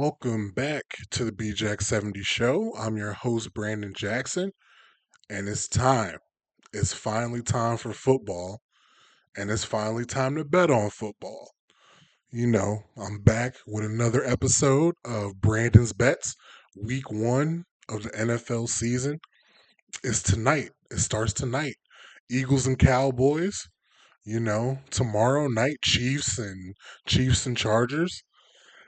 Welcome back to the BJack 70 show. I'm your host, Brandon Jackson, and it's time. It's finally time for football, and it's finally time to bet on football. I'm back with another episode of Brandon's Bets, week one of the NFL season. It's tonight. It starts tonight. Eagles and Cowboys. Tomorrow night, Chiefs and Chargers.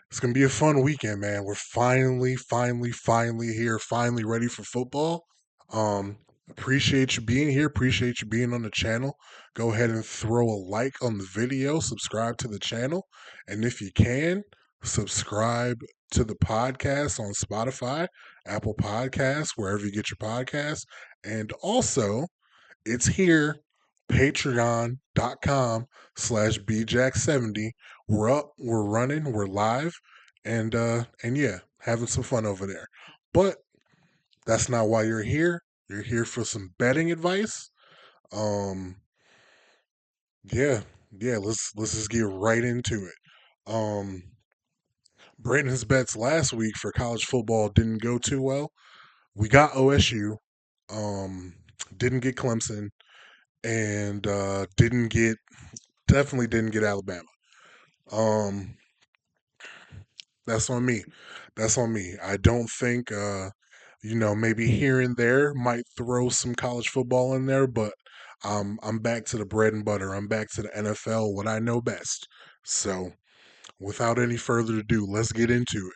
It's gonna be a fun weekend, man. We're finally here, finally ready for football. Appreciate you being here. Appreciate you being on the channel. Go ahead and throw a like on the video, subscribe to the channel, and if you can, subscribe to the podcast on Spotify, Apple Podcasts, wherever you get your podcasts. And also, it's here, patreon.com/bjack70. We're up, we're running, we're live, and yeah, having some fun over there. But that's not why you're here. You're here for some betting advice. Um yeah, yeah, let's just get right into it. Brandon's bets last week for college football didn't go too well. We got OSU, um, didn't get Clemson, and definitely didn't get Alabama. Um, that's on me. That's on me. I don't think maybe here and there might throw some college football in there, but I'm back to the bread and butter. I'm back to the NFL, what I know best. So, without any further ado, let's get into it.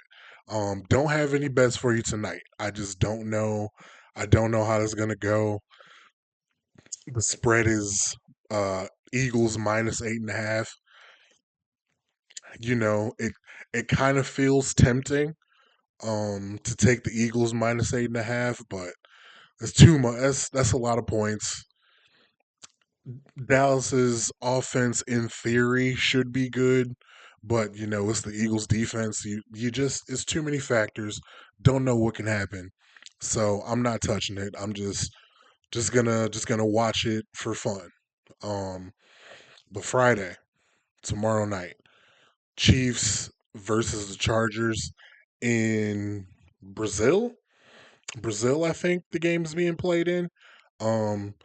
Don't have any bets for you tonight. I just don't know. I don't know how this is gonna go. The spread is Eagles -8.5. It kind of feels tempting to take the Eagles -8.5, but it's too much. That's a lot of points. Dallas's offense in theory should be good, but it's the Eagles defense. You just it's too many factors. Don't know what can happen. So I'm not touching it. I'm just gonna watch it for fun. Um but Friday, tomorrow night, Chiefs versus the Chargers in Brazil. Brazil, I think the game is being played in. Um,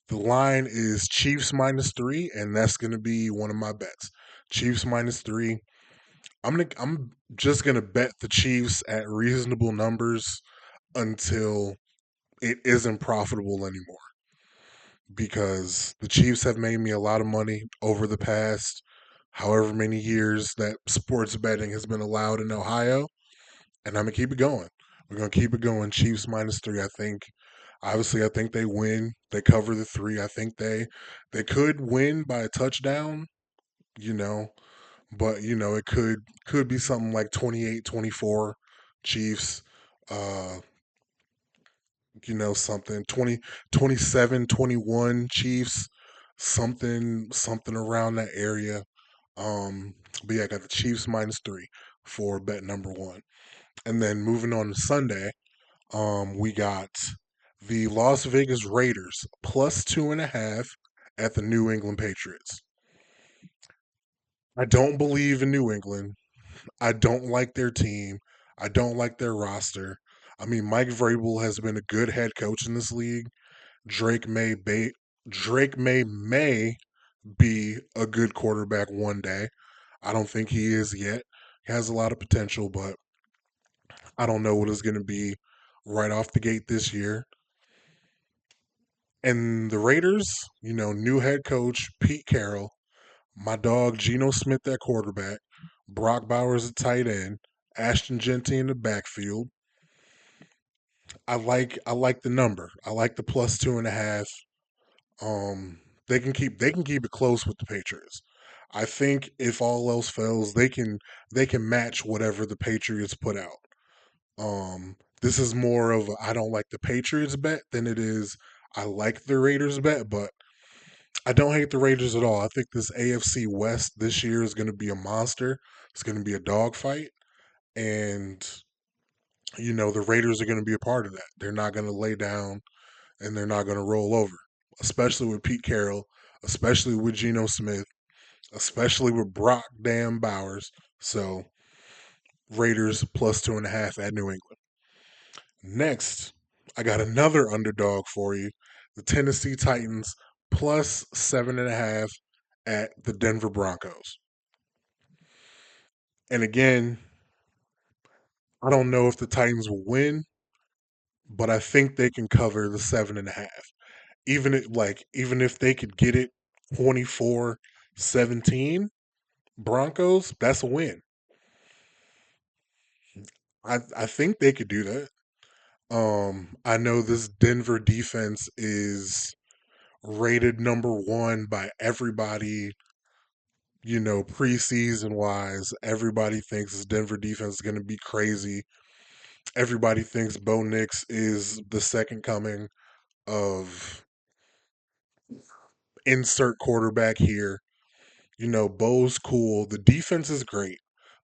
the line is Chiefs -3, and that's going to be one of my bets. Chiefs -3. I'm just gonna bet the Chiefs at reasonable numbers until it isn't profitable anymore. Because the Chiefs have made me a lot of money over the past however many years that sports betting has been allowed in Ohio, and I'm gonna keep it going. We're gonna keep it going. Chiefs -3. I think. Obviously, I think they win. They cover the three. I think they could win by a touchdown. You know, but it could be something like 28-24 Chiefs. Uh, something 27-21 Chiefs. Something around that area. But yeah, I got the Chiefs -3 for bet number one. And then moving on to Sunday, we got the Las Vegas Raiders +2.5 at the New England Patriots. I don't believe in New England. I don't like their team. I don't like their roster. I mean, Mike Vrabel has been a good head coach in this league. Drake may be, Drake may be a good quarterback one day. I don't think he is yet. He has a lot of potential, but I don't know what it's going to be right off the gate this year. And the Raiders, new head coach Pete Carroll, my dog Geno Smith at quarterback, Brock Bowers at tight end, Ashton Genty in the backfield. I like the number. I like the +2.5. Um, they can keep it close with the Patriots. I think if all else fails, they can match whatever the Patriots put out. This is more of a I don't like the Patriots bet than it is I like the Raiders bet, but I don't hate the Raiders at all. I think this AFC West this year is going to be a monster. It's going to be a dogfight, and the Raiders are going to be a part of that. They're not going to lay down and they're not going to roll over, especially with Pete Carroll, especially with Geno Smith, especially with Brock Damn Bowers. So Raiders plus 2.5 at New England. Next, I got another underdog for you. The Tennessee Titans plus 7.5 at the Denver Broncos. And again, I don't know if the Titans will win, but I think they can cover the 7.5. Even if they could get it 24-17 Broncos, that's a win. I think they could do that. I know this Denver defense is rated number one by everybody, preseason wise. Everybody thinks this Denver defense is going to be crazy. Everybody thinks Bo Nix is the second coming of insert quarterback here. Bo's cool. The defense is great.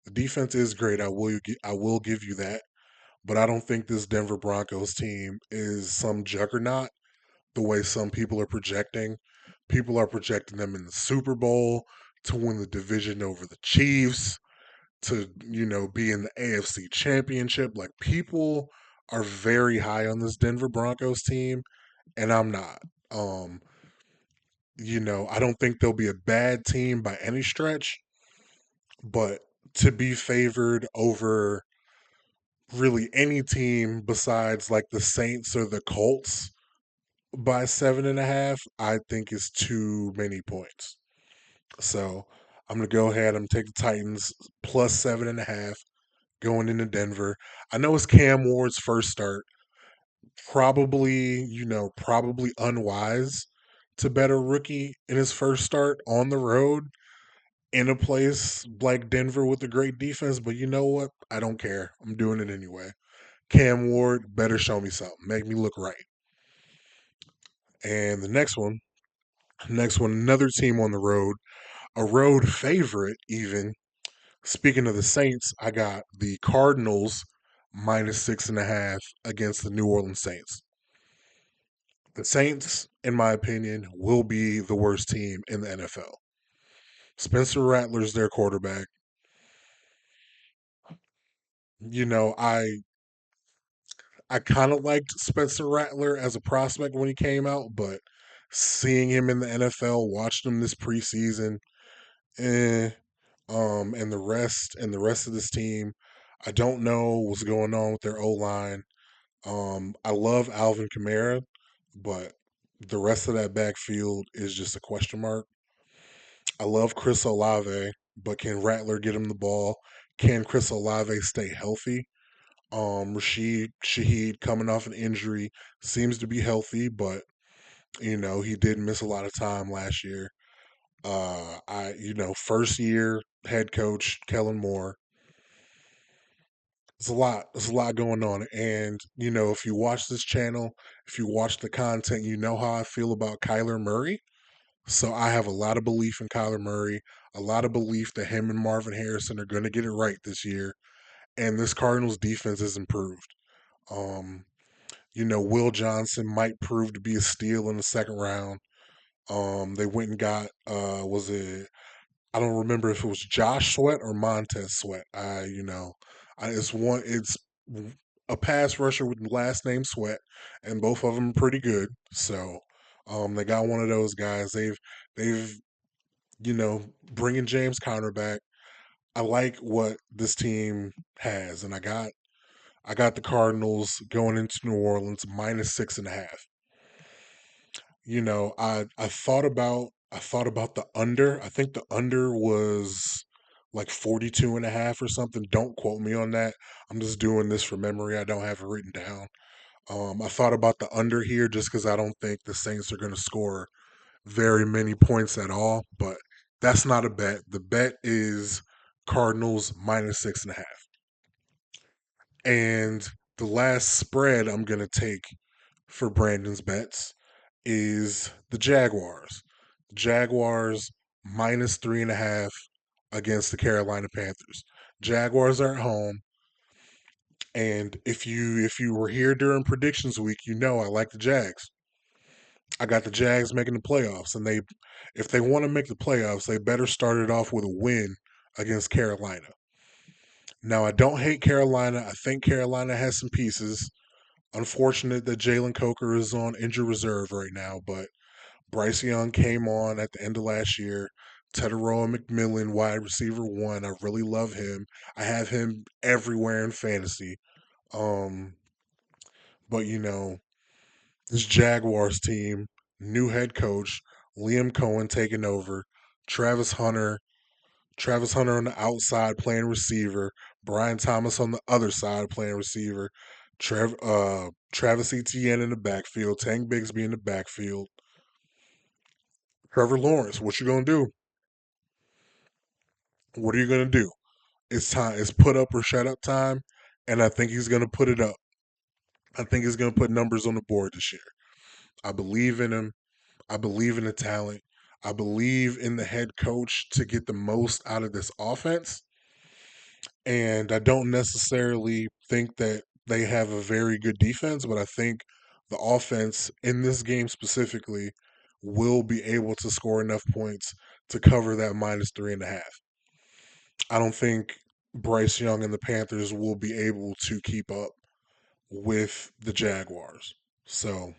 The defense is great. I will give you that. But I don't think this Denver Broncos team is some juggernaut the way some people are projecting. People are projecting them in the Super Bowl to win the division over the Chiefs, to, be in the AFC Championship. Like, people are very high on this Denver Broncos team, and I'm not. Um, I don't think they'll be a bad team by any stretch, but to be favored over really any team besides like the Saints or the Colts by 7.5, I think is too many points. So I'm gonna go ahead. I'm gonna take the Titans plus 7.5 going into Denver. I know it's Cam Ward's first start. Probably unwise to bet a rookie in his first start on the road in a place like Denver with a great defense, but you know what? I don't care. I'm doing it anyway. Cam Ward better show me something. Make me look right. And the next one, another team on the road, a road favorite even. Speaking of the Saints, I got the Cardinals minus 6.5 against the New Orleans Saints. The Saints, in my opinion, will be the worst team in the NFL. Spencer Rattler's their quarterback. You know, I kind of liked Spencer Rattler as a prospect when he came out, but seeing him in the NFL, watching him this preseason, eh, and the rest of this team, I don't know what's going on with their O line. I love Alvin Kamara, but the rest of that backfield is just a question mark. I love Chris Olave, but can Rattler get him the ball? Can Chris Olave stay healthy? Rashid Shaheed coming off an injury seems to be healthy, but he did miss a lot of time last year. First year head coach Kellen Moore. It's a lot. There's a lot going on, and if you watch this channel, if you watch the content, you know how I feel about Kyler Murray. So I have a lot of belief in Kyler Murray, a lot of belief that him and Marvin Harrison are going to get it right this year, and this Cardinals defense is improved. Um, Will Johnson might prove to be a steal in the second round. They went and got was it? I don't remember if it was Josh Sweat or Montez Sweat. It's a pass rusher with the last name Sweat, and both of them are pretty good. So, they got one of those guys. They've bringing James Conner back. I like what this team has, and I got the Cardinals going into New Orleans minus 6.5. I thought about the under. I think the under was like 42.5 or something. Don't quote me on that. I'm just doing this from memory. I don't have it written down. I thought about the under here just because I don't think the Saints are going to score very many points at all. But that's not a bet. The bet is Cardinals minus 6.5. And the last spread I'm going to take for Brandon's bets is the Jaguars. Jaguars minus 3.5 against the Carolina Panthers. Jaguars are at home, and if you were here during predictions week, I like the Jags. I got the Jags making the playoffs, and if they want to make the playoffs, they better start it off with a win against Carolina. Now, I don't hate Carolina. I think Carolina has some pieces. Unfortunate that Jalen Coker is on injured reserve right now, but Bryce Young came on at the end of last year. Teteroa McMillan, wide receiver one. I really love him. I have him everywhere in fantasy. Um, but this Jaguars team, new head coach, Liam Cohen taking over, Travis Hunter, Travis Hunter on the outside playing receiver, Brian Thomas on the other side playing receiver, Travis Etienne in the backfield, Tank Bigsby in the backfield, Trevor Lawrence. What you gonna do? What are you gonna do? It's time. It's put up or shut up time, and I think he's gonna put it up. I think he's gonna put numbers on the board this year. I believe in him. I believe in the talent. I believe in the head coach to get the most out of this offense. And I don't necessarily think that they have a very good defense, but I think the offense in this game specifically will be able to score enough points to cover that -3.5. I don't think Bryce Young and the Panthers will be able to keep up with the Jaguars. So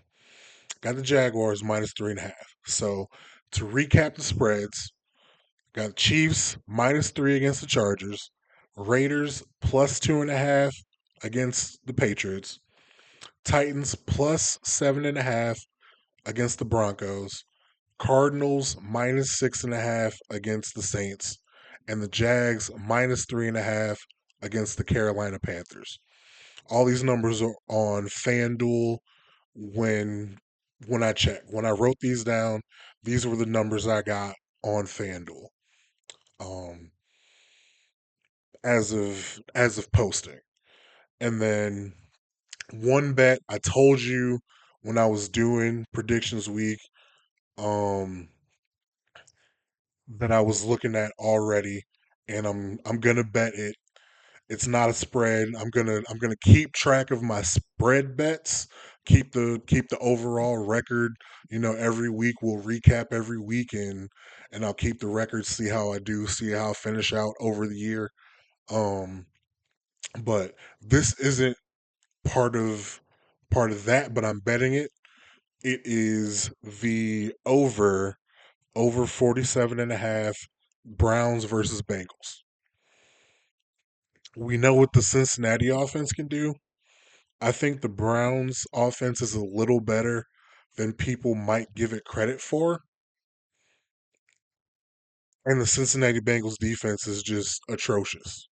got the Jaguars -3.5. So to recap the spreads, got Chiefs -3 against the Chargers, Raiders +2.5 against the Patriots, Titans +7.5 against the Broncos, Cardinals -6.5 against the Saints, and the Jags -3.5 against the Carolina Panthers. All these numbers are on FanDuel when when I checked. When I wrote these down, these were the numbers I got on FanDuel. Um, as of posting. And then one bet I told you when I was doing predictions week, um, that I was looking at already, and I'm gonna bet it. It's not a spread. I'm gonna keep track of my spread bets. Keep the overall record. Every week we'll recap every week, and I'll keep the record. See how I do. See how I finish out over the year. Um, but this isn't part of that. But I'm betting it. It is the over 47.5 Browns versus Bengals. We know what the Cincinnati offense can do. I think the Browns offense is a little better than people might give it credit for. And the Cincinnati Bengals defense is just atrocious.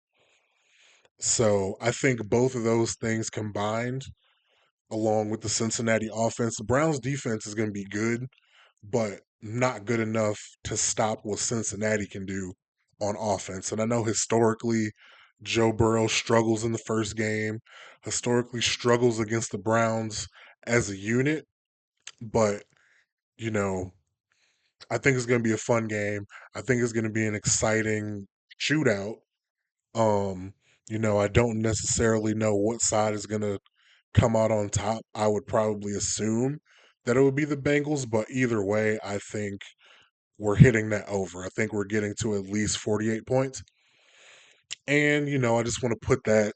So I think both of those things combined, along with the Cincinnati offense, the Browns defense is going to be good, but not good enough to stop what Cincinnati can do on offense. And I know historically, Joe Burrow struggles in the first game, historically struggles against the Browns as a unit, but, you know, I think it's going to be a fun game. I think it's going to be an exciting shootout. Um, I don't necessarily know what side is going to come out on top. I would probably assume that it would be the Bengals, but either way, I think we're hitting that over. I think we're getting to at least 48 points. And, I just want to put that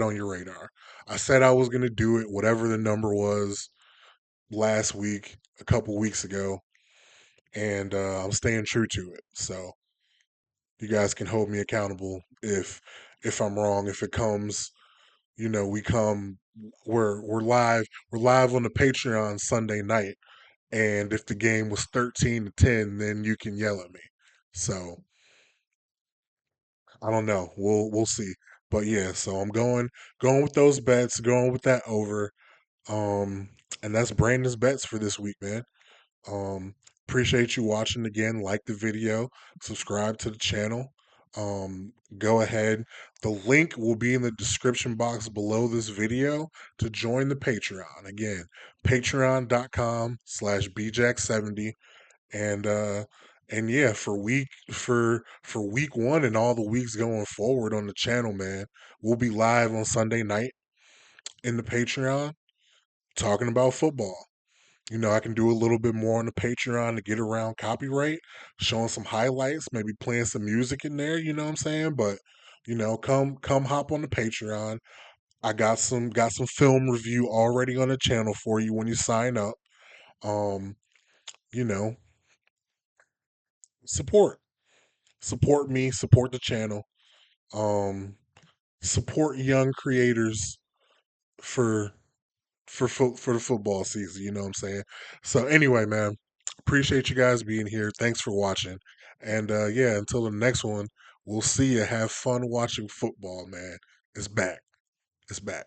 on your radar. I said I was going to do it whatever the number was last week, a couple weeks ago, and I'm staying true to it. So, you guys can hold me accountable if I'm wrong, if it comes, we come we're live on the Patreon Sunday night, and if the game was 13-10, then you can yell at me. So, I don't know. We'll see. But yeah, so I'm going with those bets, going with that over. Um, and that's Brandon's bets for this week, man. Um, Appreciate you watching again. Like the video, subscribe to the channel. Go ahead. The link will be in the description box below this video to join the Patreon. Again, patreon.com/bjack70. And yeah, for week one and all the weeks going forward on the channel, man, we'll be live on Sunday night in the Patreon talking about football. I can do a little bit more on the Patreon to get around copyright, showing some highlights, maybe playing some music in there, you know what I'm saying? But come hop on the Patreon. I got some film review already on the channel for you when you sign up. Um, you know, support. Support me, support the channel. Um, support young creators for for the football season, you know what I'm saying? So anyway, man, appreciate you guys being here. Thanks for watching. And yeah, until the next one, we'll see you. Have fun watching football, man. It's back. It's back.